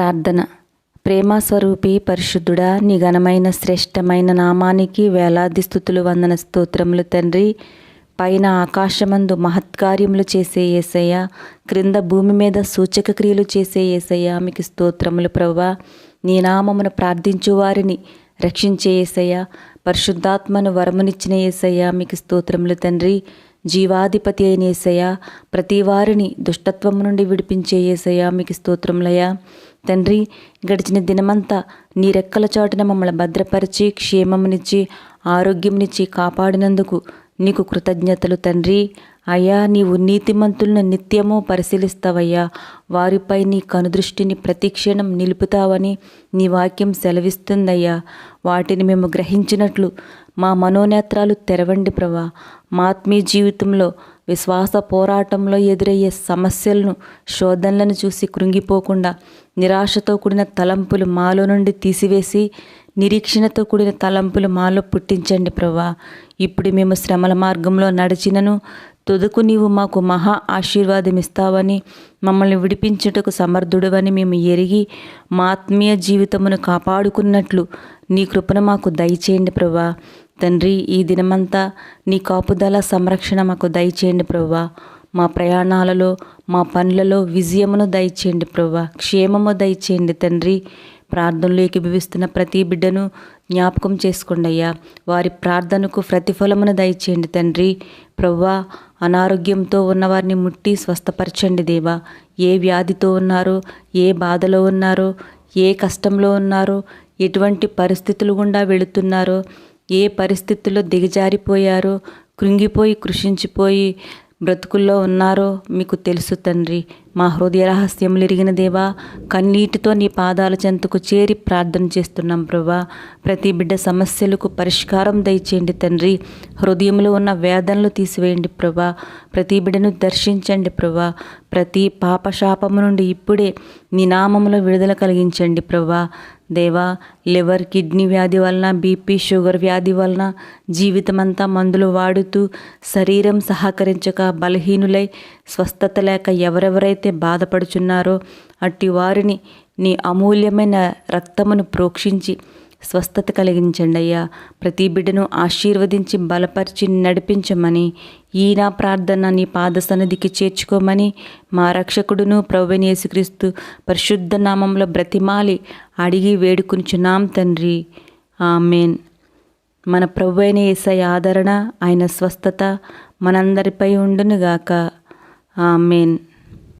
ప్రార్థన. ప్రేమస్వరూపి పరిశుద్ధుడా, నీ ఘనమైన శ్రేష్టమైన నామానికి వేలాది స్తుతులు వందన స్తోత్రములు తండ్రి. పైన ఆకాశమందు మహత్కార్యములు చేసే యేసయ్య, క్రింద భూమి మీద సూచక క్రియలు చేసే యేసయ్య, మీకు స్తోత్రములు ప్రభువా. నీ నామమును ప్రార్థించు వారిని రక్షించే యేసయ్య, పరిశుద్ధాత్మను వరమునిచ్చిన యేసయ్య, మీకు స్తోత్రములు తండ్రి. జీవాధిపతి అయిన యేసయ్య, ప్రతి వారిని దుష్టత్వము నుండి విడిపించే యేసయ్య, మీకు స్తోత్రములయ్యా. తండ్రి, గడిచిన దినమంతా నీ రెక్కల చాటున మమ్మల్ని భద్రపరిచి క్షేమమునిచ్చి ఆరోగ్యమునిచ్చి కాపాడినందుకు నీకు కృతజ్ఞతలు తండ్రి. అయ్యా, నీవు నీతిమంతులను నిత్యము పరిశీలిస్తావయ్యా. వారిపై నీ కనుదృష్టిని ప్రతిక్షణం నిలుపుతావని నీ వాక్యం సెలవిస్తుందయ్యా. వాటిని మేము గ్రహించినట్లు మా మనోనేత్రాలు తెరవండి ప్రభా. మా ఆత్మీయ జీవితంలో విశ్వాస పోరాటంలో ఎదురయ్యే సమస్యలను, శోధనలను చూసి కృంగిపోకుండా నిరాశతో కూడిన తలంపులు మాలో నుండి తీసివేసి నిరీక్షణతో కూడిన తలంపులు మాలో పుట్టించండి ప్రభా. ఇప్పుడు మేము శ్రమల మార్గంలో నడిచినను తుదకు నీవు మాకు మహా ఆశీర్వాదం ఇస్తావని, మమ్మల్ని విడిపించుటకు సమర్థుడవని మేము ఎరిగి మా ఆత్మీయ జీవితమును కాపాడుకున్నట్లు నీ కృపను మాకు దయచేయండి ప్రభా. తండ్రి, ఈ దినమంతా నీ కాపుదల సంరక్షణ మాకు దయచేయండి ప్రభా. మా ప్రయాణాలలో మా పనులలో విజయమును దయచేయండి ప్రభా. క్షేమము దయచేయండి తండ్రి. ప్రార్థనలు ఏకీభవిస్తున్న ప్రతి బిడ్డను జ్ఞాపకం చేసుకోండి అయ్యా. వారి ప్రార్థనకు ప్రతిఫలమును దయచేయండి తండ్రి. ప్రభువా, అనారోగ్యంతో ఉన్నవారిని ముట్టి స్వస్థపరచండి దేవా. ఏ వ్యాధితో ఉన్నారో, ఏ బాధలో ఉన్నారో, ఏ కష్టంలో ఉన్నారో, ఎటువంటి పరిస్థితులు గుండా వెళుతున్నారో, ఏ పరిస్థితుల్లో దిగజారిపోయారో, కృంగిపోయి కృషించిపోయి బ్రతుకుల్లో ఉన్నారో మీకు తెలుసు తండ్రి. మా హృదయ రహస్యములు ఎరిగిన దేవా, కన్నీటితో నీ పాదాల చెంతకు చేరి ప్రార్థన చేస్తున్నాం ప్రభా. ప్రతి బిడ్డ సమస్యలకు పరిష్కారం దయచేయండి తండ్రి. హృదయంలో ఉన్న వేదనలు తీసివేయండి ప్రభా. ప్రతి బిడ్డను దర్శించండి ప్రభా. ప్రతి పాపశాపము నుండి ఇప్పుడే నీ నామములో విడుదల కలిగించండి ప్రభా. దేవా, లివర్, కిడ్నీ వ్యాధి వలన, బీపీ, షుగర్ వ్యాధి వలన జీవితమంతా మందులు వాడుతూ శరీరం సహకరించక బలహీనులై స్వస్థత లేక ఎవరెవరైతే బాధపడుచున్నారో అట్టి వారిని నీ అమూల్యమైన రక్తమును ప్రోక్షించి స్వస్థత కలిగించండి అయ్యా. ప్రతి బిడ్డను ఆశీర్వదించి బలపరిచి నడిపించమని, ఈ నా ప్రార్థన నీ పాద సన్నిధికి చేర్చుకోమని మా రక్షకుడును ప్రభువైన యేసుక్రీస్తు పరిశుద్ధ నామంలో బ్రతిమాలి అడిగి వేడుకుంటున్నాం తండ్రి. ఆమేన్. మన ప్రభువైన యేసయ్య ఆదరణ, ఆయన స్వస్థత మనందరిపై ఉండునుగాక. ఆమేన్.